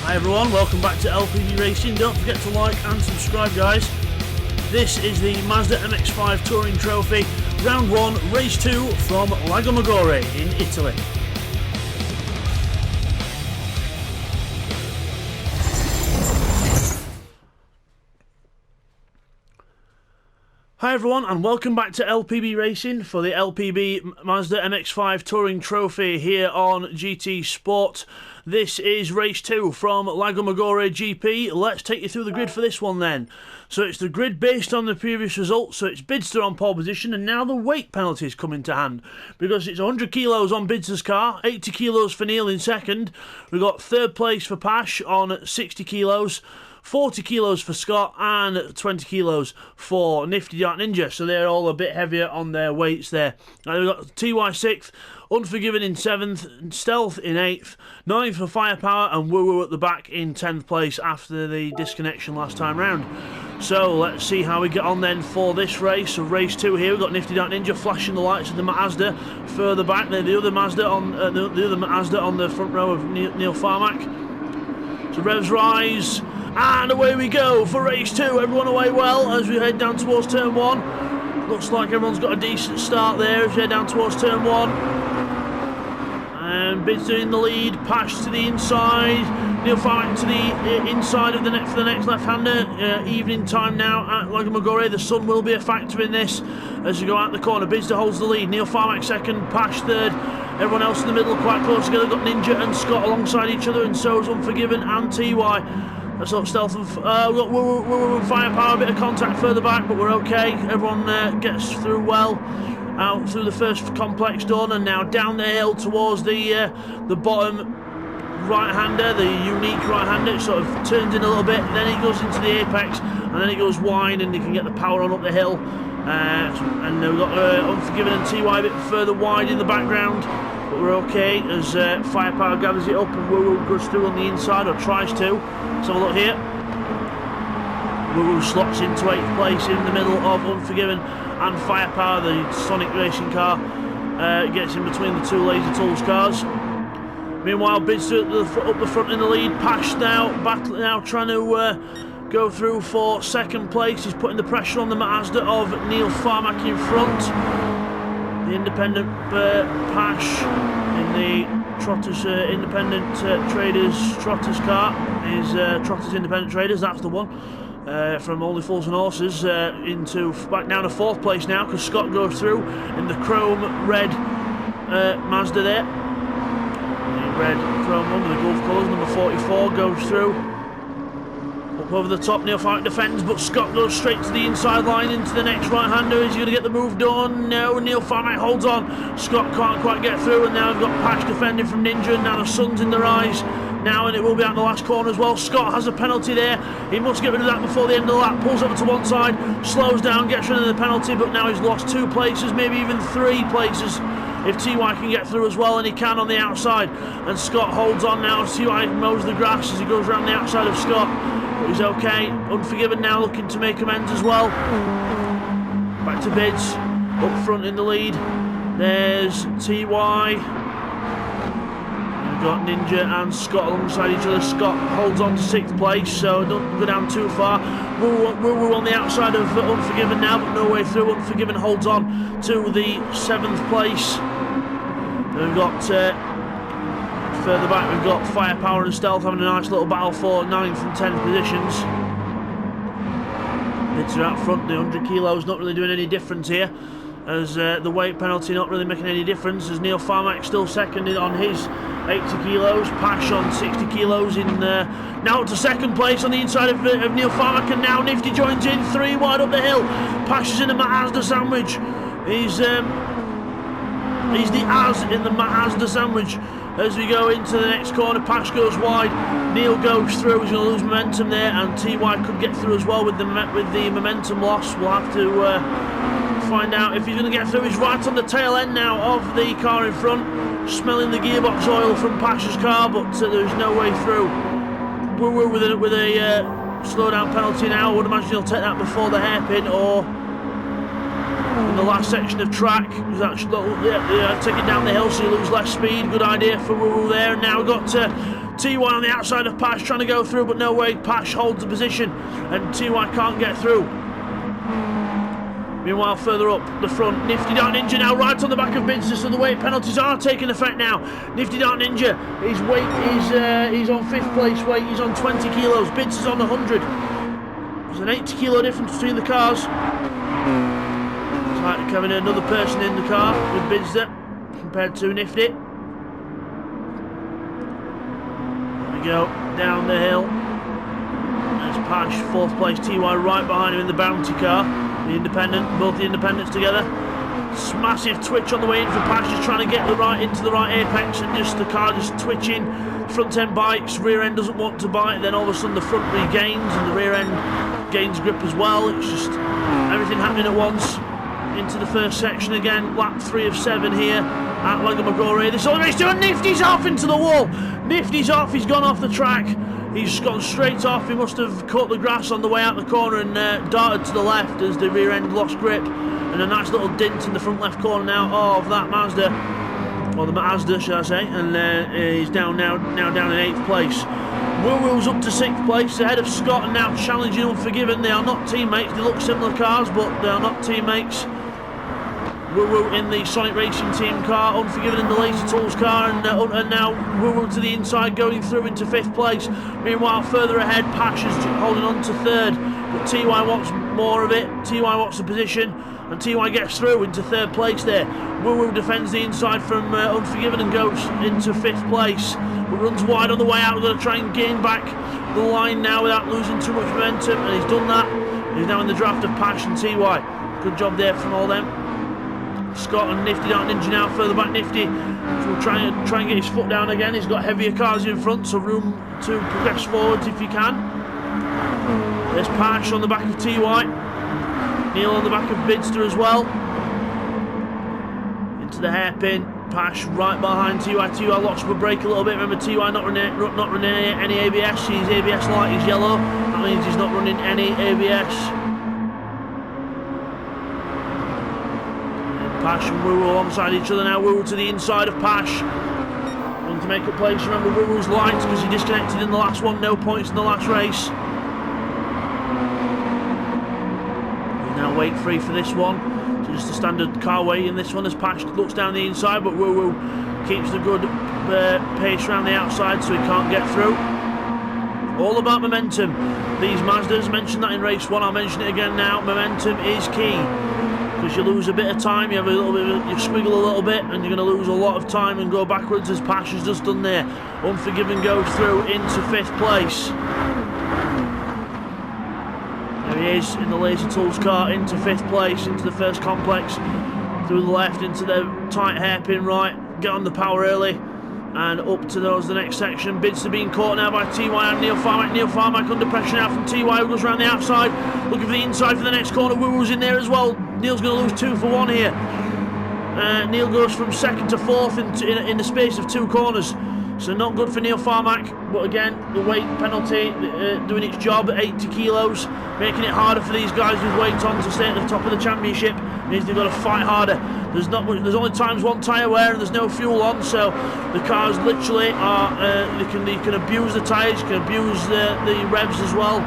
Hi everyone, welcome back to LPB Racing. Don't forget to like and subscribe, guys. This is the Mazda MX5 Touring Trophy, Round 1, Race 2 from LAGO MAGGIORE in Italy. Hi everyone and welcome back to LPB Racing for the LPB Mazda MX5 Touring Trophy here on GTSPORT. This is race 2 from LAGO MAGGIORE GP. Let's take you through the grid for this one then. So it's the grid based on the previous results, so it's Bidster on pole position, and now the weight penalties come into hand because it's 100 kilos on Bidster's car, 80 kilos for Neil in second. We've got third place for Pash on 60 kilos. 40 kilos for Scott and 20 kilos for Nifty Dark Ninja, so they're all a bit heavier on their weights there. And we've got TY 6th, Unforgiven in 7th, Stealth in 8th, 9th for Firepower, and Woo Woo at the back in 10th place after the disconnection last time round. So let's see how we get on then for this race. So race 2 here, we've got Nifty Dark Ninja flashing the lights of the Mazda further back. Then the other Mazda on the front row of Neil Farmack. So revs rise. And away we go for race 2. Everyone away well as we head down towards turn 1. Looks like everyone's got a decent start there as we head down towards turn 1. And Bidster in the lead. Pash to the inside. Neil Farmack to the inside of the net for the next left-hander. Evening time now at LAGO MAGGIORE. The sun will be a factor in this as you go out the corner. Bidster holds the lead. Neil Farmack second. Pash third. Everyone else in the middle quite close together. Got Ninja and Scott alongside each other, and so is Unforgiven and TY. That's up Stealth and we've got Woo Woo and Firepower, a bit of contact further back, but we're okay. Everyone gets through well, out through the first complex done, and now down the hill towards the bottom right-hander, the unique right-hander. It sort of turns in a little bit, then it goes into the apex, and then it goes wide, and you can get the power on up the hill. And we've got Unforgiven and TY a bit further wide in the background. But we're okay as Firepower gathers it up and Woo Woo goes through on the inside, or tries to. Let's have a look here. Woo Woo slots into 8th place in the middle of Unforgiven and Firepower, the Sonic racing car. Gets in between the two Laser Tools cars. Meanwhile, Bidster up the front in the lead. Pash now trying to go through for second place. He's putting the pressure on the Mazda of Neil Farmack in front. The independent Pash in the Trotters Independent Traders Trotters car is Trotters Independent Traders. That's the one from Only Fools and Horses back down to 4th place now because Scott goes through in the chrome red Mazda there. The red chrome one with the Gulf colours. Number 44 goes through. Up over the top, Neil Farmack defends, but Scott goes straight to the inside line into the next right-hander. Is he going to get the move done? No, Neil Farmack holds on. Scott can't quite get through, and now we've got Pash defending from Ninja, and now the sun's in their eyes. Now, and it will be out in the last corner as well. Scott has a penalty there. He must get rid of that before the end of the lap. Pulls over to one side, slows down, gets rid of the penalty, but now he's lost 2 places, maybe even 3 places. If TY can get through as well, and he can on the outside. And Scott holds on now as TY mows the grass as he goes around the outside of Scott. But he's okay. Unforgiven now looking to make amends as well. Back to Bids. Up front in the lead. There's TY. We've got Ninja and Scott alongside each other. Scott holds on to 6th place, so don't go down too far. Woo Woo on the outside of Unforgiven now, but no way through. Unforgiven holds on to the 7th place. We've got further back, we've got Firepower and Stealth having a nice little battle for 9th and 10th positions. Bidster out front, the 100 kilos not really doing any difference here, as the weight penalty not really making any difference, as Neil Farmack still second on his 80 kilos, Pash on 60 kilos in now up to 2nd place on the inside of Neil Farmack, and now Nifty joins in, 3 wide up the hill. Pash is in a Mazda sandwich. He's the as in the Mazda sandwich. As we go into the next corner, Pash goes wide, Neil goes through, he's going to lose momentum there, and TY could get through as well with the momentum loss. We'll have to find out if he's going to get through. He's right on the tail end now of the car in front, smelling the gearbox oil from Pash's car, but there's no way through. Woo Woo with a slow down penalty now. I would imagine he'll take that before the hairpin or in the last section of track. Take it down the hill so you lose less speed. Good idea for Woo Woo there. And now we've got TY on the outside of Pash trying to go through, but no way. Pash holds the position and TY can't get through. Meanwhile, further up the front, Nifty Dart Ninja now right on the back of Bidster, so the weight penalties are taking effect now. Nifty Dart Ninja, his weight is he's on 5th place weight, he's on 20 kilos, Bidster's on 100. There's an 80 kilo difference between the cars. It's like having another person in the car with Bidster compared to Nifty. There we go, down the hill. There's Pash, 4th place, TY right behind him in the bounty car. The independent, both the independents together. It's massive twitch on the way in for Pash, just trying to get into the right apex, and just the car just twitching. Front end bites, rear end doesn't want to bite, then all of a sudden the front regains and the rear end gains grip as well. It's just everything happening at once. Into the first section again, lap 3 of 7 here at LAGO MAGGIORE. This all race to, and Nifty's off into the wall. Nifty's off, he's gone off the track. He's gone straight off. He must have caught the grass on the way out the corner and darted to the left as the rear end lost grip, and a nice little dent in the front left corner now of that Mazda, or the Mazda should I say, and he's down now down in 8th place. Woo-Woo's up to 6th place ahead of Scott and now challenging Unforgiven. They are not teammates, they look similar cars but they are not teammates. Woo-Woo in the Sonic Racing team car, Unforgiven in the Laser Tools car, and now Woo-Woo to the inside going through into 5th place. Meanwhile, further ahead, Pash is holding on to 3rd, but TY wants more of it. TY wants the position, and TY gets through into 3rd place there. Woo-Woo defends the inside from Unforgiven and goes into 5th place, but runs wide on the way out. We're going to try and gain back the line now without losing too much momentum, and he's done that. He's now in the draft of Pash and TY. Good job there from all them. Scott and Nifty Dart Ninja now further back. Nifty will try and get his foot down again. He's got heavier cars in front, so room to progress forwards if he can. There's Pash on the back of TY. Neil on the back of Bidster as well. Into the hairpin. Pash right behind TY. TY lost with brake a little bit. Remember, TY not running any ABS. His ABS light is yellow. That means he's not running any ABS. Pash and Woo-Woo alongside each other now. Woo-Woo to the inside of Pash. Wanting to make a place. Remember, Woo-Woo's light because he disconnected in the last one. No points in the last race. He's now weight free for this one. So just a standard car weight in this one as Pash looks down the inside, but Woo-Woo keeps the good pace around the outside so he can't get through. All about momentum. These Mazdas, mentioned that in race 1, I'll mention it again now. Momentum is key. Because you lose a bit of time, you squiggle a little bit, and you're going to lose a lot of time and go backwards, as Pash has just done there. Unforgiven goes through into 5th place. There he is in the Laser Tools car into 5th place, into the first complex, through the left into the tight hairpin right, get on the power early, and up to the next section. Bidster being caught now by TY and Neil Farmack. Neil Farmack under pressure now from TY, who goes around the outside, looking for the inside for the next corner. Woo-Woo's in there as well. Neil's going to lose 2 for 1 here. Neil goes from 2nd to 4th in the space of 2 corners. So not good for Neil Farmack, but again, the weight penalty doing its job at 80 kilos, making it harder for these guys with weight on to stay at the top of the championship. Means they've got to fight harder. There's only times 1 tyre wear and there's no fuel on, so the cars literally are, they can abuse the tyres, can abuse the revs as well.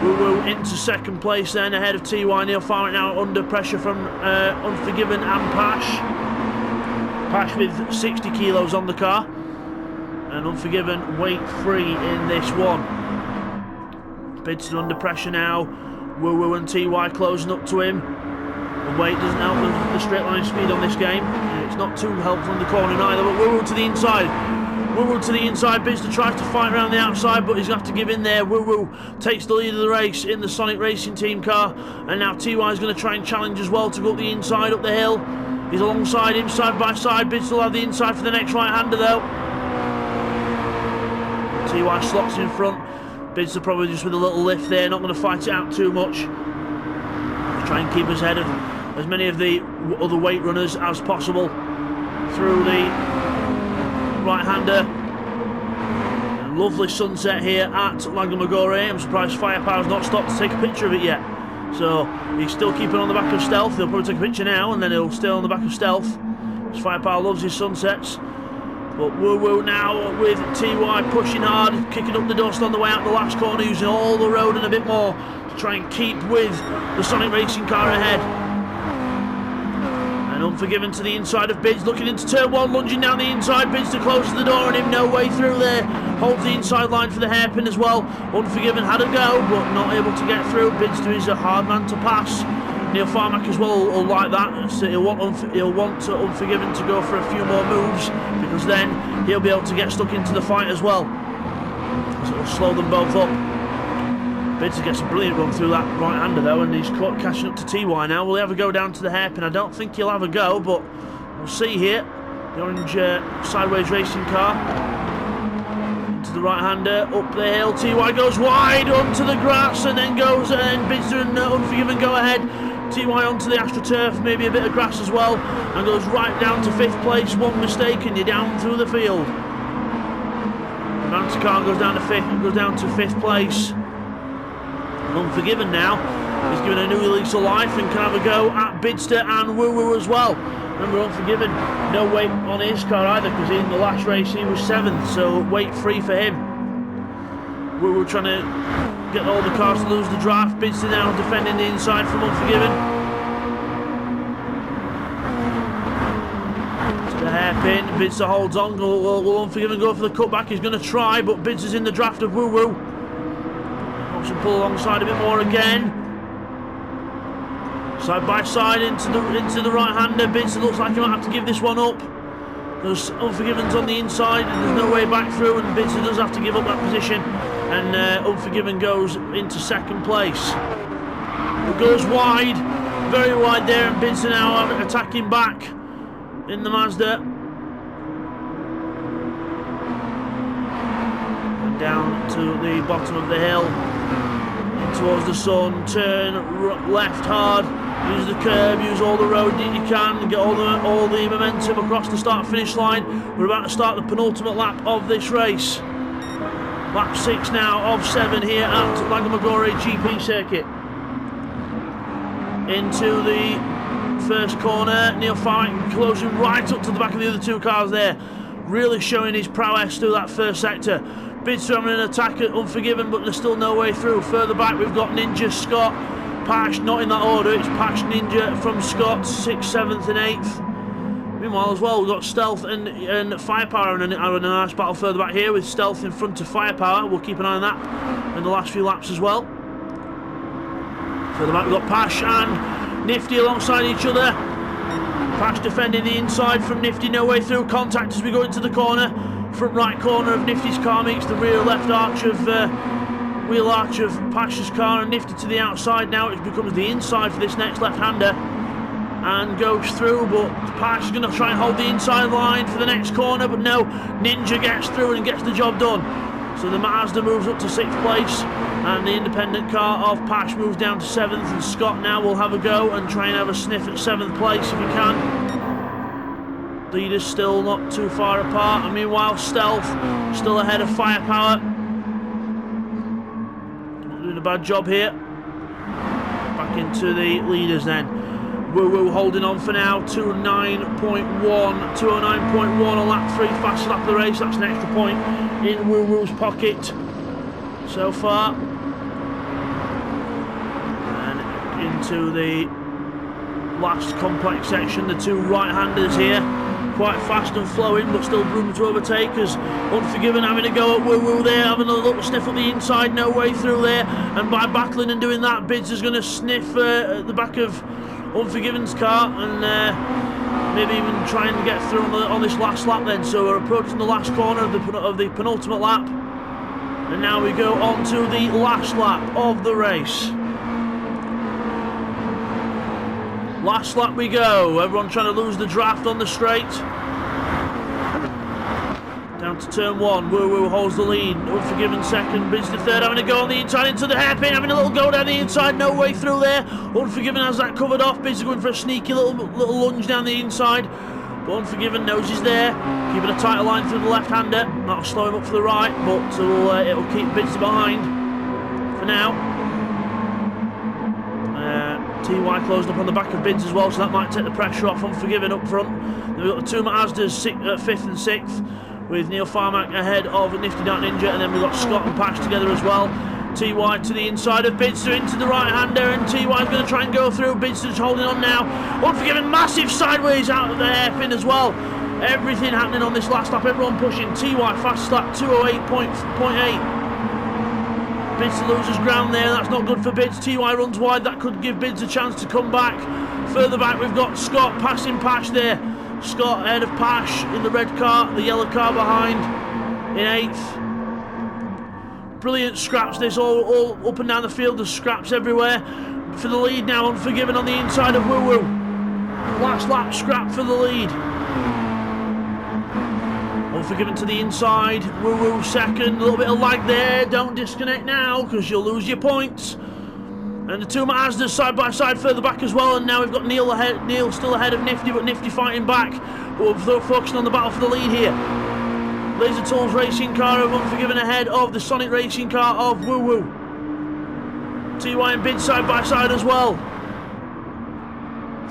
Woo-Woo into 2nd place then, ahead of TY. Neil Farmack now under pressure from Unforgiven and Pash. Pash with 60 kilos on the car, and Unforgiven weight free in this one. Bidster under pressure now. Woo-Woo and TY closing up to him. The weight doesn't help the straight line speed on this game. It's not too helpful in the corner either, but Woo-Woo to the inside. Woo-Woo to the inside. Bidster tries to fight around the outside, but he's going to have to give in there. Woo-Woo takes the lead of the race in the Sonic Racing team car, and now TY is going to try and challenge as well to go up the inside, up the hill. He's alongside him, side by side. Bidster will have the inside for the next right-hander though. TY slots in front. Bidster probably just with a little lift there, not going to fight it out too much. Just try and keep us ahead of as many of the other weight runners as possible through the right-hander. Lovely sunset here at LAGO MAGGIORE. I'm surprised Firepower's not stopped to take a picture of it yet. So he's still keeping on the back of Stealth. He'll probably take a picture now and then he'll stay on the back of Stealth. sunsets. Firepower loves his sunsets. But Woo Woo now with TY pushing hard, kicking up the dust on the way out the last corner, using all the road and a bit more to try and keep with the Sonic Racing car ahead. And Unforgiven to the inside of Bids, looking into turn 1, lunging down the inside. Bids to close the door on him, no way through there. Holds the inside line for the hairpin as well. Unforgiven had a go, but not able to get through. Bids to is a hard man to pass. Neil Farmack as well will like that, so he'll want Unforgiven to go for a few more moves, because then he'll be able to get stuck into the fight as well. So it'll slow them both up. Bids gets a brilliant run through that right-hander though, and he's catching up to TY now. Will he have a go down to the hairpin? I don't think he'll have a go, but we'll see here. The orange sideways racing car. Into the right-hander, up the hill. TY goes wide onto the grass and then goes, and Bids and Unforgiven go ahead. TY onto the AstroTurf, maybe a bit of grass as well, and goes right down to 5th place. One mistake and you're down through the field. The Mountain car goes down to 5th place. Unforgiven now is given a new lease of life and can have a go at Bidster and Woo Woo as well. Remember, Unforgiven, no weight on his car either, because in the last race he was 7th, so weight free for him. Woo Woo trying to get all the cars to lose the draft. Bidster now defending the inside from Unforgiven. To the hairpin, Bidster holds on. Will Unforgiven go for the cutback? He's going to try, but Bidster's in the draft of Woo Woo. Wants to pull alongside a bit more again. Side by side into the right-hander. Bidster looks like he might have to give this one up. Because Unforgiven's on the inside and there's no way back through, and Bidster does have to give up that position. And Unforgiven goes into 2nd place. It goes wide, very wide there, and Bidster now attacking back in the Mazda. And down to the bottom of the hill, in towards the sun, turn left hard, use the curb, use all the road that you can, get all the momentum across the start-finish line. We're about to start the penultimate lap of this race. Lap 6 now of 7 here at LAGO MAGGIORE GP circuit. Into the first corner, Neil Farmack closing right up to the back of the other 2 cars there, really showing his prowess through that first sector. Bidster having an attack at Unforgiven, but there's still no way through. Further back we've got Ninja, Scott, Pash, not in that order, it's Pash, Ninja from Scott, 6th, 7th and 8th. Meanwhile as well, we've got Stealth and Firepower and a nice battle further back here with Stealth in front of Firepower. We'll keep an eye on that in the last few laps as well. Further back we've got Pash and Nifty alongside each other. Pash defending the inside from Nifty, no way through. Contact as we go into the corner. Front right corner of Nifty's car meets the rear left arch of wheel arch of Pash's car, and Nifty to the outside now. It becomes the inside for this next left-hander and goes through, but Pash is going to try and hold the inside line for the next corner, but no, Ninja gets through and gets the job done. So the Mazda moves up to 6th place, and the independent car of Pash moves down to 7th, and Scott now will have a go and try and have a sniff at 7th place if he can. Leaders still not too far apart, and meanwhile Stealth still ahead of Firepower. Not doing a bad job here. Back into the leaders then. Woo Woo holding on for now, 209.1 on lap 3, fastest lap of the race. That's an extra point in Woo Woo's pocket so far. And into the last complex section, the 2 right-handers here. Quite fast and flowing, but still room to overtake, as Unforgiven having a go at Woo Woo there, having a little sniff at the inside, no way through there, and by battling and doing that, Bids is going to sniff at the back of Unforgiven's car and maybe even try and get through on this last lap then. So we're approaching the last corner of the penultimate lap, and now we go on to the last lap of the race. Last lap we go, everyone trying to lose the draft on the straight. Down to turn 1, Woo Woo holds the lead, Unforgiven 2nd, Bids the 3rd, having a go on the inside into the hairpin, having a little go down the inside, no way through there. Unforgiven has that covered off, Bids going for a sneaky little lunge down the inside, but Unforgiven knows he's there, keeping a tighter line through the left-hander. That'll slow him up for the right, but it'll keep Bids behind for now. TY closing up on the back of Bids as well, so that might take the pressure off Unforgiven up front. Then we've got the two Mazdas 5th and 6th, with Neil Farmack ahead of Nifty Dark Ninja, and then we've got Scott and Pash together as well. TY to the inside of Bidster into the right-hander, and TY is going to try and go through. Bidster's holding on now. Unforgiven, massive sideways out of the hairpin as well. Everything happening on this last lap, everyone pushing. TY fast lap 208.8. Bids loses ground there, that's not good for Bids. TY runs wide, that could give Bids a chance to come back. Further back we've got Scott passing Pash there. Scott ahead of Pash in the red car, the yellow car behind in 8th. Brilliant scraps this, all up and down the field, there's scraps everywhere. For the lead now, Unforgiven on the inside of Woo Woo. Last lap scrap for the lead. Unforgiven to the inside, Woo Woo second, a little bit of lag there, don't disconnect now because you'll lose your points. And the two Mazdas side by side further back as well, and now we've got Neil still ahead of Nifty, but Nifty fighting back. But we're focusing on the battle for the lead here. Laser Tools racing car of Unforgiven ahead of the Sonic racing car of Woo Woo. TY and Bid side by side as well.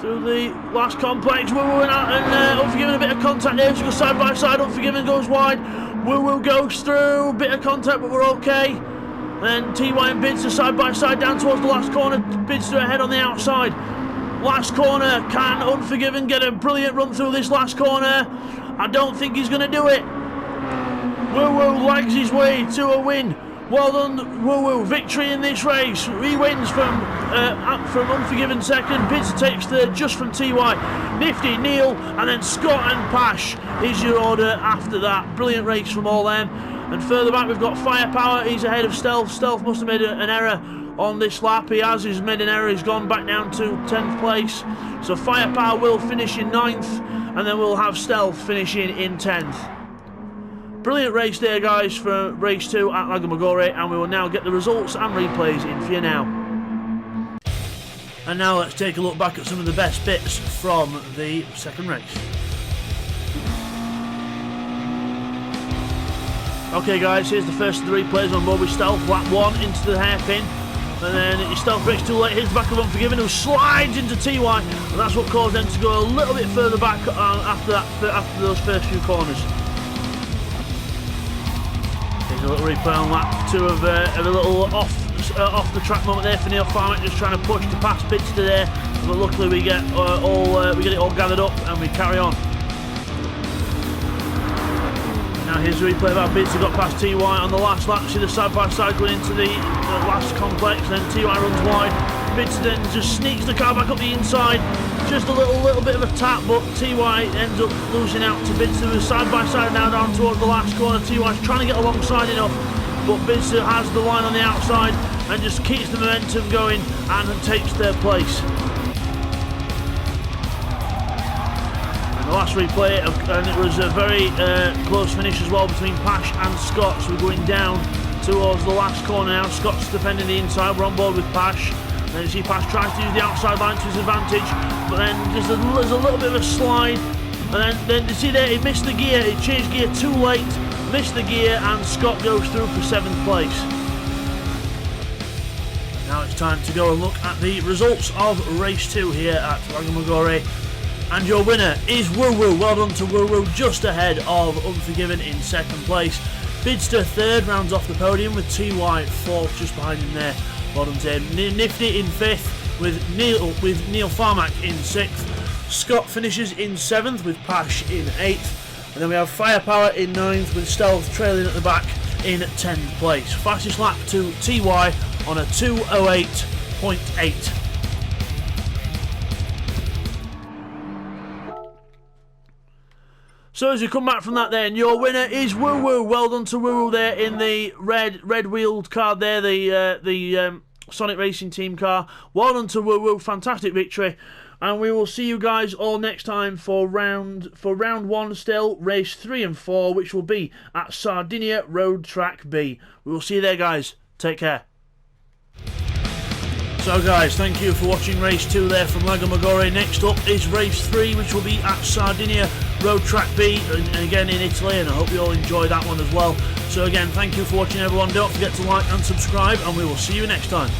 Through the last complex, Woo Woo and Unforgiven a bit of contact there, so go side by side, Unforgiven goes wide, Woo Woo goes through, bit of contact but we're okay. And TY and Bidster side by side down towards the last corner, Bidster ahead on the outside. Last corner, can Unforgiven get a brilliant run through this last corner? I don't think he's going to do it. Woo Woo lags his way to a win. Well done, Woo Woo. Victory in this race. He wins from Unforgiven second. Bidster takes third just from TY. Nifty, Neil, and then Scott and Pash is your order after that. Brilliant race from all them. And further back we've got Firepower. He's ahead of Stealth. Stealth must have made an error on this lap. He has. He's made an error. He's gone back down to 10th place. So Firepower will finish in 9th, and then we'll have Stealth finishing in 10th. Brilliant race there, guys, for race 2 at LAGO MAGGIORE, and we will now get the results and replays in for you now. And now let's take a look back at some of the best bits from the second race. Okay guys, here's the first of the replays on board with Stealth. Lap 1 into the hairpin, and then his Stealth brakes too late, hits the back of Unforgiven, who slides into TY, and that's what caused them to go a little bit further back after those first few corners. Here's a little replay on lap 2 of a little off the track moment there for Neil Farmack, just trying to push to pass Bidster there, but luckily we get it all gathered up and we carry on. Now here's a replay about Bidster got past TY on the last lap. See the side by side going into the last complex, then TY runs wide. Bidster then just sneaks the car back up the inside, just a little bit of a tap, but TY ends up losing out to Bidster. We're side by side now down towards the last corner. TY's trying to get alongside enough, but Bidster has the line on the outside and just keeps the momentum going and takes third place. The last replay, and it was a very close finish as well between Pash and Scott. So we're going down towards the last corner now. Scott's defending the inside, we're on board with Pash. And you see Pash tries to use the outside line to his advantage, but then there's a little bit of a slide, and then you see there, he missed the gear, he changed gear too late, missed the gear, and Scott goes through for 7th place. Now it's time to go and look at the results of race 2 here at LAGO MAGGIORE. And your winner is Woo Woo. Well done to Woo Woo, just ahead of Unforgiven in 2nd place. Bidster 3rd, rounds off the podium with TY 4th, just behind him there. Well done to him. Nifty in 5th with Neil Farmack in 6th. Scott finishes in 7th with Pash in 8th. And then we have Firepower in 9th with Stealth trailing at the back in 10th place. Fastest lap to TY on a 2:08.8. So as you come back from that then, your winner is Woo Woo. Well done to Woo Woo there in the red wheeled car there, the Sonic Racing Team car. Well done to Woo Woo, fantastic victory. And we will see you guys all next time for round 1 still, race 3 and 4, which will be at Sardinia Road Track B. We will see you there, guys. Take care. So guys, thank you for watching race 2 there from LAGO MAGGIORE. Next up is race 3, which will be at Sardinia Road Track B, and again in Italy, and I hope you all enjoy that one as well. So again, thank you for watching everyone. Don't forget to like and subscribe, and we will see you next time.